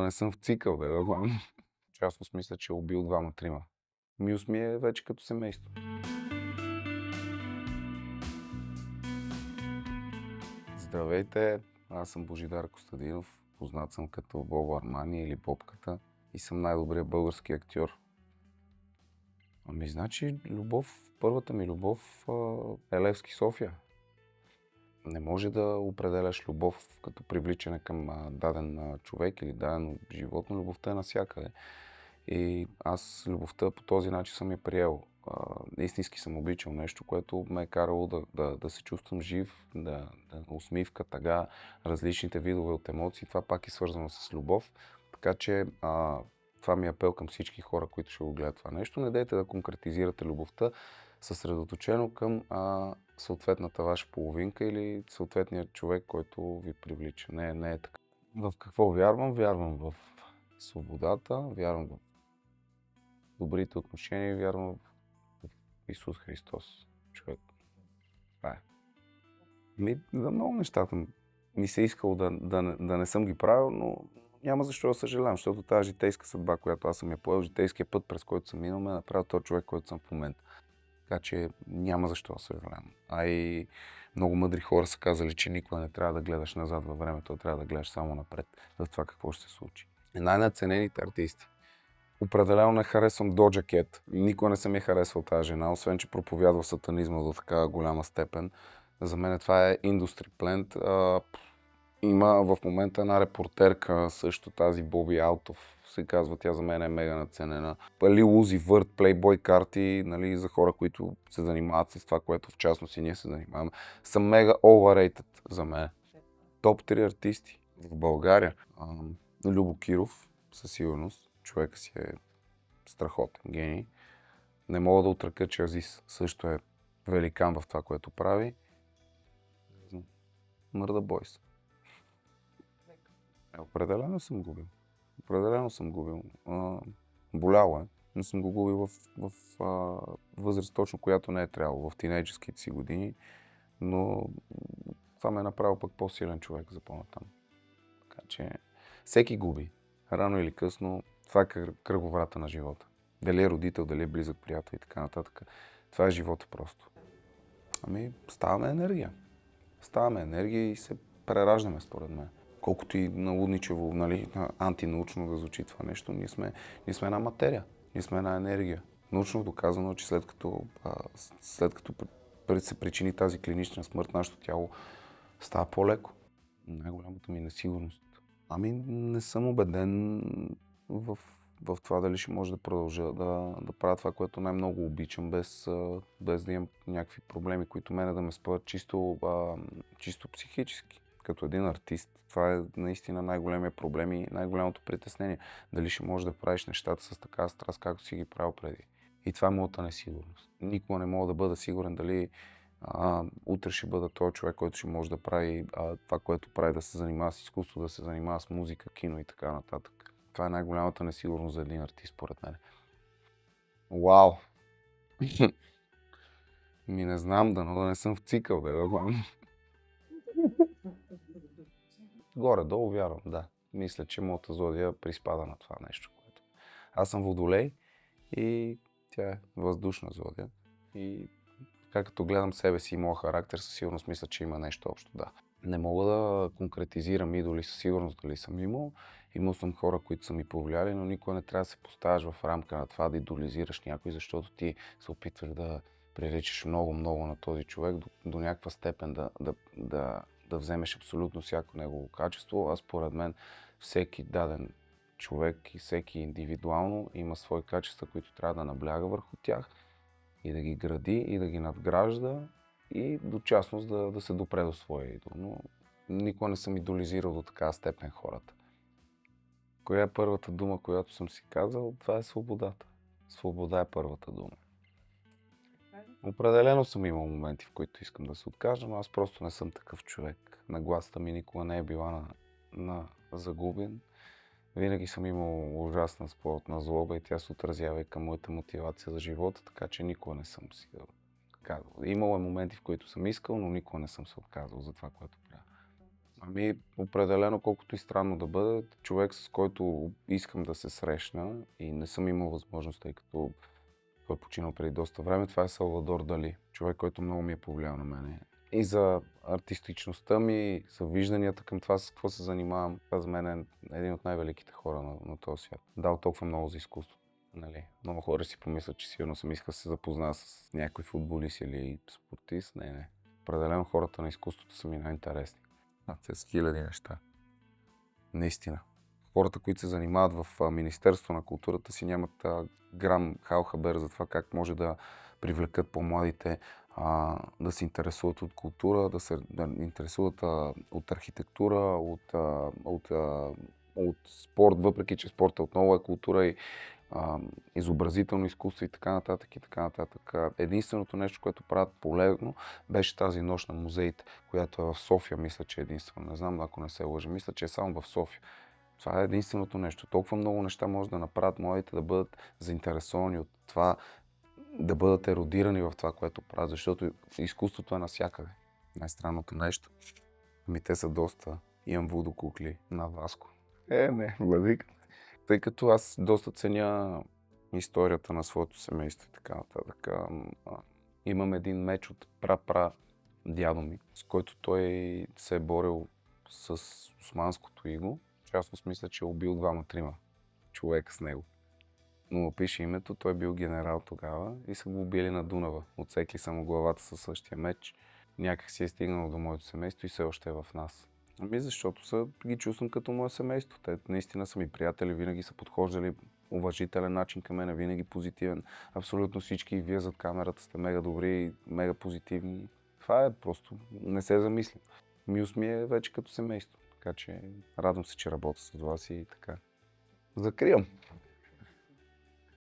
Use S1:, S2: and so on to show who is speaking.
S1: не съм в цикъл, да знам. Частно мисля, че е убил двама-трима. Мюс ми е вече като семейство. Здравейте, аз съм Божидар Костадинов, познат съм като Бобо Армани или Бобката и съм най-добрият български актьор. Значи, първата ми любов е Левски София. Не може да определяш любов като привличане към даден човек или дадено животно. Любовта е навсякъде. И аз любовта по този начин съм я приел. Истински съм обичал нещо, което ме е карало да се чувствам жив, да усмивка, тъга, различните видове от емоции. Това пак е свързано с любов. Така че това ми е апел към всички хора, които ще го гледат това нещо. Не дейте да конкретизирате любовта съсредоточено към съответната ваша половинка или съответният човек, който ви привлича. Не е така. В какво вярвам? Вярвам в свободата, вярвам в добрите отношения, вярвам в Исус Христос, човек. Това е. За много нещата ми се искало да не съм ги правил, но няма защо да съжалявам, защото тази житейска съдба, която аз съм я поел, житейския път, през който съм минал, ме е направил този човек, който съм в момента. Така че няма защо да съжалявам. И много мъдри хора са казали, че никога не трябва да гледаш назад във времето, а трябва да гледаш само напред за това какво ще се случи. Най-надценените артисти. Определено не харесвам Доджа Кет. Никога не съм я харесвал тази жена, освен че проповядва сатанизма до такава голяма степен. За мен това е индустри плент. Има в момента една репортерка, също тази Боби Алтов, се казва, тя за мен е мега надценена. Лил Узи Върт, Playboy карти, нали, за хора, които се занимават с това, което в частност и ние се занимаваме, са мега overrated за мен. Топ 3 артисти в България. Любо Киров, със сигурност. Човека си е страхотен гений. Не мога да отрека, че Азис също е великан в това, което прави. Мърда Бойс. Определено съм губил. Боляло е, но съм го губил в възраст точно, която не е трябвало, в тинейджерските си години, но това ме е направил пък по-силен човек за по-натам. Така че всеки губи, рано или късно, това е кръговрата на живота. Дали е родител, дали е близък приятел и така нататък. Това е живота просто. Ставаме енергия и се прераждаме, според мен. Колкото и налудничево, нали, антинаучно да звучи това нещо, ние сме една материя, ние сме една енергия. Научно доказано, че след като се причини тази клинична смърт, нашето тяло става по-леко. Най-голямата ми несигурност. Не съм убеден в това дали ще може да продължа да правя това, което най-много обичам, без да имам някакви проблеми, които мене да ме спъват чисто психически. Като един артист, това е наистина най-големия проблем и най-голямото притеснение. Дали ще можеш да правиш нещата с такава страст, както си ги правил преди. И това е моята несигурност. Никога не мога да бъда сигурен дали утре ще бъда този човек, който ще може да прави това, което прави, да се занимава с изкуство, да се занимава с музика, кино и така нататък. Това е най-голямата несигурност за един артист, според мен. Вау! Не знам, да не съм в цикъл, да знам. Горе-долу вярвам, да. Мисля, че моята зодия приспада на това нещо. Аз съм Водолей и тя е въздушна зодия. И като гледам себе си и моя характер, със сигурност мисля, че има нещо общо, да. Не мога да конкретизирам идоли със сигурност дали съм имал. Имал съм хора, които са ми повлияли, но никога не трябва да се поставяш в рамка на това да идолизираш някой, защото ти се опитваш да приличаш много на този човек до някаква степен да вземеш абсолютно всяко негово качество, а според мен всеки даден човек и всеки индивидуално има свои качества, които трябва да набляга върху тях и да ги гради и да ги надгражда и до частност да се допре до своя идол. Но никога не съм идолизирал до такава степен хората. Коя е първата дума, която съм си казал? Това е свободата. Свобода е първата дума. Определено съм имал моменти, в които искам да се откажа, но аз просто не съм такъв човек. Нагласата ми никога не е била на загубен. Винаги съм имал ужасна спортна злоба и тя се отразява и към моята мотивация за живота, така че никога не съм си казал. Имало е моменти, в които съм искал, но никога не съм се отказал за това, което правя. Ами, определено, колкото и странно да бъде, човек, с който искам да се срещна и не съм имал възможност, тъй като той е починал преди доста време, това е Салвадор Дали. Човек, който много ми е повлиял на мене. И за артистичността ми, за вижданията към това, с какво се занимавам. Това за мен е един от най-великите хора на този свят. Дал толкова много за изкуство. Нали? Много хора си помислят, че сигурно съм искал да се запозная с някой футболист или спортист. Не. Определено хората на изкуството са ми най-интересни. Те са хиляди неща. Наистина. Хората, които се занимават в Министерство на културата си, нямат грам хал-хабер за това как може да привлекат по-младите да се интересуват от култура, да интересуват от архитектура, от спорт, въпреки че спорта отново е култура и изобразително изкуство и така нататък и така нататък. Единственото нещо, което правят полезно, беше тази нощ на музеите, която е в София, мисля, че е единствено. Не знам, ако не се лъжа. Мисля, че е само в София. Това е единственото нещо. Толкова много неща може да направят младите да бъдат заинтересовани от това, да бъдат еродирани в това, което правят, защото изкуството е навсякъде. Най-странното нещо. Ами те са доста. Имам вудо кукли на Васко. Не, владик. Тъй като аз доста ценя историята на своето семейство и така нататък. Имам един меч от дядо ми, с който той се е борил с османското иго. В частност мисля, че е убил 2-3 човека с него. Но пише името, той е бил генерал тогава и са го убили на Дунава. Отсекли са му главата със същия меч. Някак си е стигнал до моето семейство и все още е в нас. Ами защото ги чувствам като мое семейство. Те наистина са ми приятели, винаги са подхождали уважителен начин към мен, винаги позитивен. Абсолютно всички и вие зад камерата сте мега добри, мега позитивни. Това е просто, не се замислям. Мюс ми е вече като семейство, така че радвам се, че работя с вас и така. Закривам.